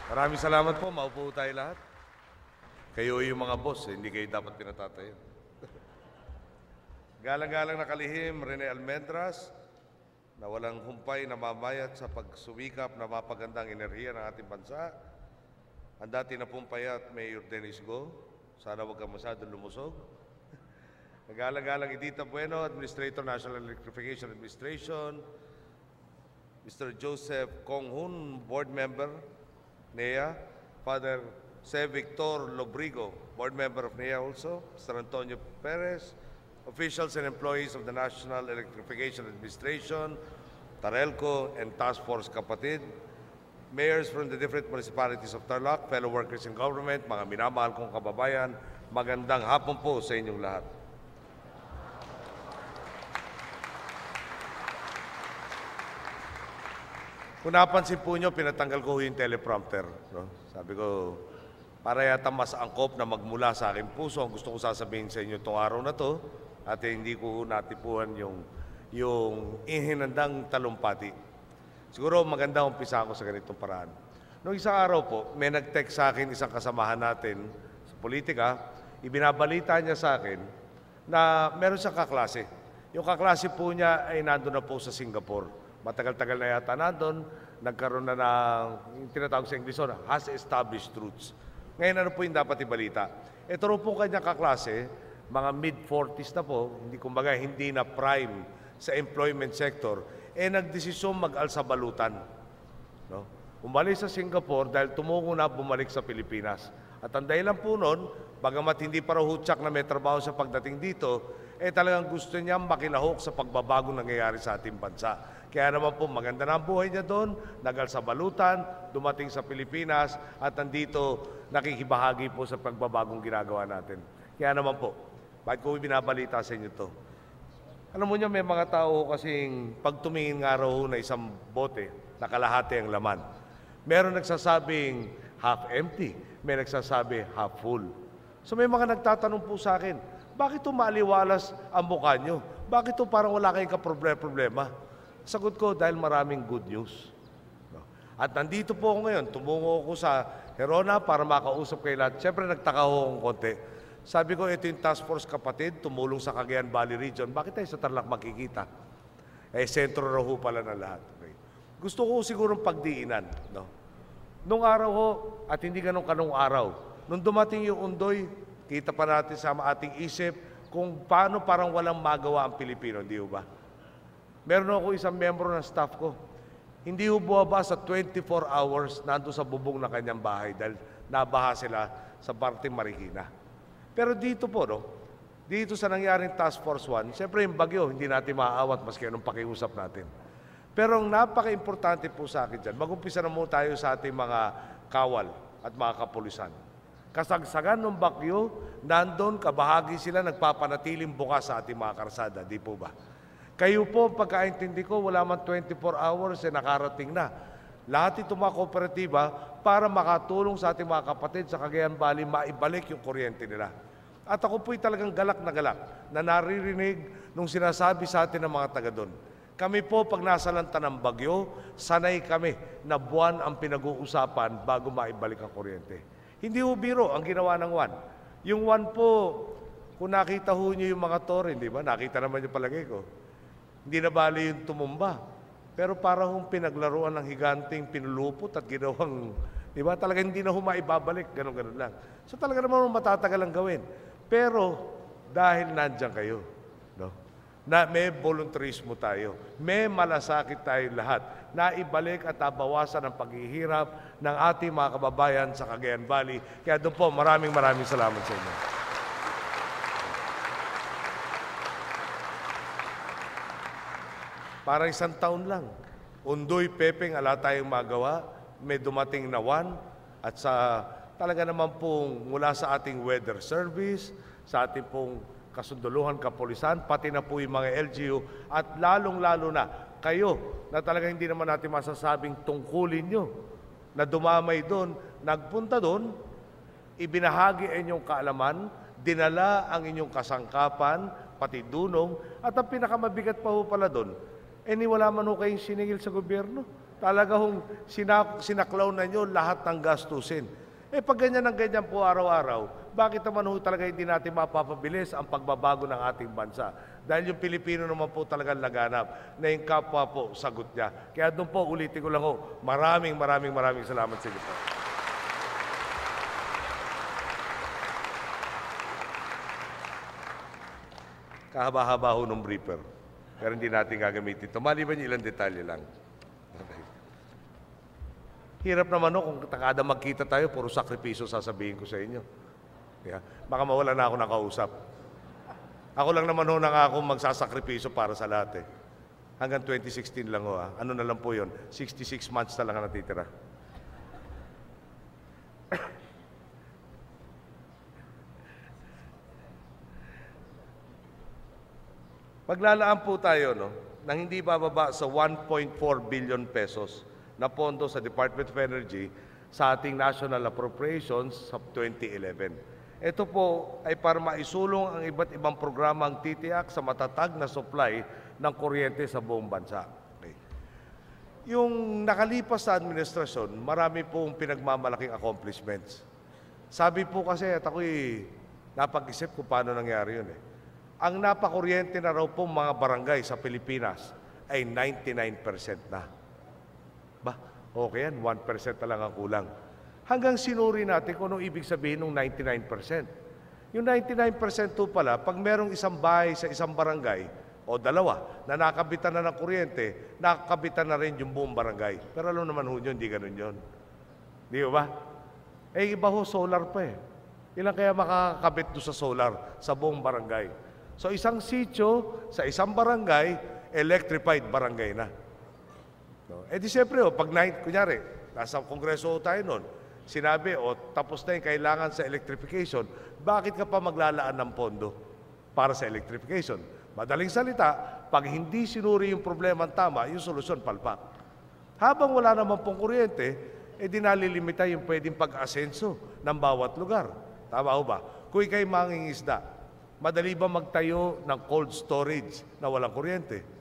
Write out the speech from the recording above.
Maraming salamat po. Maupo tayo lahat. Kayo yung mga boss, hindi kayo dapat pinatatayo. Galang-galang na kalihim, Rene Almendras, na walang humpay na mamayat sa pagsumikap na mapagandang enerhiya ng ating bansa. Ang dati na pumpayat, Mayor Dennis Go, sana huwag ka masyadong lumusog. Galang-galang Edita Bueno, Administrator, National Electrification Administration. Mr. Joseph Konghun, Board Member, NEA. Father C. Victor Lobrigo, Board Member of NEA also. Mr. Antonio Perez, officials and employees of the National Electrification Administration, Tarelco, and Task Force Kapatid. Mayors from the different municipalities of Tarlac, fellow workers in government, mga minamahal kong kababayan, magandang hapon po sa inyong lahat. Kung napansin po nyo, pinatanggal ko yung teleprompter. No? Sabi ko, para yata mas angkop na magmula sa aking puso, ang gusto ko sasabihin sa inyo itong araw na to, at hindi ko natipuhan yung ihinandang talumpati. Siguro maganda umpisa ko sa ganitong paraan. Noong isang araw po, may nag-text sa akin isang kasamahan natin sa politika, ibinabalita niya sa akin na meron siyang kaklase. Yung kaklase po niya ay nandun na po sa Singapore. Matagal-tagal na yata nandun, nagkaroon na ng tinatawag sa English, has established roots. Ngayon ano po yung dapat ibalita? Ito rin po kanyang kaklase, mga mid-40s na po, hindi na prime sa employment sector, nagdesisyon mag-alsa balutan. No? Umalis sa Singapore dahil tumungo na bumalik sa Pilipinas. At ang dahilan po nun, bagamat hindi pa raw hutsak na may trabaho sa pagdating dito, talagang gusto niya makilahok sa pagbabagong nangyayari sa ating bansa. Kaya naman po, maganda na ang buhay niya doon, nagalsa balutan, dumating sa Pilipinas, at nandito nakikibahagi po sa pagbabagong ginagawa natin. Kaya naman po, bakit ko binabalita sa inyo to? Alam mo niyo, may mga tao kasing pag tumingin nga raw na isang bote, nakalahati ang laman. Meron nagsasabing half empty, may nagsasabi half full. So may mga nagtatanong po sa akin, bakit ito maaliwalas ang mukha nyo? Bakit ito parang wala kayong kaproblema? Sagot ko, dahil maraming good news. At nandito po ako ngayon, tumungo ako sa Herona para makausap kayo lahat. Siyempre nagtaka ako ng konti. Sabi ko, ito yung Task Force Kapatid, tumulong sa Cagayan Valley Region. Bakit tayo sa Tarlac makikita? Sentro raw ho pala ng lahat. Okay. Gusto ko sigurong pagdiinan. No? Nung araw ho, at hindi ganun kanong araw, nung dumating yung undoy, kita pa natin sa ating isip kung paano parang walang magawa ang Pilipino, hindi ba? Meron ako isang membro ng staff ko. Hindi ho buwaba sa 24 hours nandun sa bubong ng kanyang bahay dahil nabaha sila sa Barteng Marikina. Pero dito po, no? Dito sa nangyaring Task Force 1, siyempre yung bagyo, hindi natin maaawat maski anong pakiusap natin. Pero ang napaka-importante po sa akin dyan, mag-umpisa na muna tayo sa ating mga kawal at mga kapulisan. Kasagsagan ng bagyo, nandun, kabahagi sila, nagpapanatiling bukas sa ating mga karsada. Di po ba? Kayo po, pagkaintindi ko, wala man 24 hours, nakarating na. Lahat ito mga kooperatiba para makatulong sa ating mga kapatid sa Cagayan Valley, maibalik yung kuryente nila. At ako po'y talagang galak na naririnig nung sinasabi sa atin ng mga taga doon. Kami po, pag nasa lanta ng bagyo, sanay kami na buwan ang pinag-uusapan bago maibalik ang kuryente. Hindi ho biro ang ginawa ng WAN. Yung WAN po, kung nakita ho niyo yung mga tore, di ba? Nakita naman yung palagay ko. Hindi na bali yung tumumba. Pero para hong pinaglaruan ng higanting pinulupot at ginawang, di ba? Talaga hindi na ho maibabalik, ganun lang. So talaga naman matatagal ang gawin. Pero dahil nandiyan kayo, no? Na may voluntarismo tayo, may malasakit tayo lahat, na ibalik at bawasan ang paghihirap ng ating mga kababayan sa Cagayan Valley. Kaya doon po, maraming salamat sa inyo. Parang isang taon lang. Undoy, Pepeng, ala tayong magawa, may dumating na WAN, at sa talaga naman pong mula sa ating weather service, sa ating pong kasunduluhan, kapulisan, pati na po yung mga LGU, at lalong-lalo na kayo na talaga hindi naman natin masasabing tungkulin nyo na dumamay doon, nagpunta doon, ibinahagi ang inyong kaalaman, dinala ang inyong kasangkapan, pati dunong, at ang pinakamabigat pa ho pala doon, wala man ho kayong siningil sa gobyerno. Talagang sinaklaw na nyo lahat ng gastusin. Eh pag ganyan ng ganyan po araw-araw, bakit naman ho talaga hindi natin mapapabilis ang pagbabago ng ating bansa? Dahil yung Pilipino naman po talagang laganap na yung kapwa po sagot niya. Kaya doon po ulitin ko lang ho, maraming salamat sa inyo po. Kahaba-haba ho ng briefer. Pero hindi natin gagamitin ito. Maliban yung ilang detalye lang. Okay. Hirap naman kung kada magkita tayo, puro sakripisyo sasabihin ko sa inyo. Yeah. Baka mawala na ako ng kausap. Ako lang naman nangako magsasakripisyo para sa lahat. Hanggang 2016 lang ho. Ano na lang po yun? 66 months na lang ang natitira. Maglalaan po tayo nang hindi bababa sa 1.4 billion pesos na pondo sa Department of Energy sa ating National Appropriations sa 2011. Ito po ay para maisulong ang iba't ibang programang titiyak sa matatag na supply ng kuryente sa buong bansa. Okay. Yung nakalipas sa administrasyon, marami pong pinagmamalaking accomplishments. Sabi po kasi at ako'y napag-isip kung paano nangyari yun. Ang napakuryente na raw pong mga barangay sa Pilipinas ay 99% na. Ba, okay yan, 1% na lang ang kulang. Hanggang sinuri natin kung anong ibig sabihin ng 99%. Yung 99% to pala, pag merong isang bahay sa isang barangay o dalawa na nakabitan na ng kuryente, nakabitan na rin yung buong barangay. Pero alam naman ho nyo, hindi ganun yun. Di ba? Eh, iba ho, solar pa eh. Ilan kaya makakabit doon sa solar sa buong barangay? So, isang sitio sa isang barangay, electrified barangay na. No? Eh di siyempre, pag kunyari, nasa kongreso tayo noon, sinabi, tapos na yung kailangan sa electrification, bakit ka pa maglalaan ng pondo para sa electrification? Madaling salita, pag hindi sinuri yung problema tama, yung solusyon palpak. Habang wala naman pong kuryente, di nalilimita yung pwedeng pag-asenso ng bawat lugar. Tama ho ba? Kung ikaw'y mangingisda, madali ba magtayo ng cold storage na walang kuryente?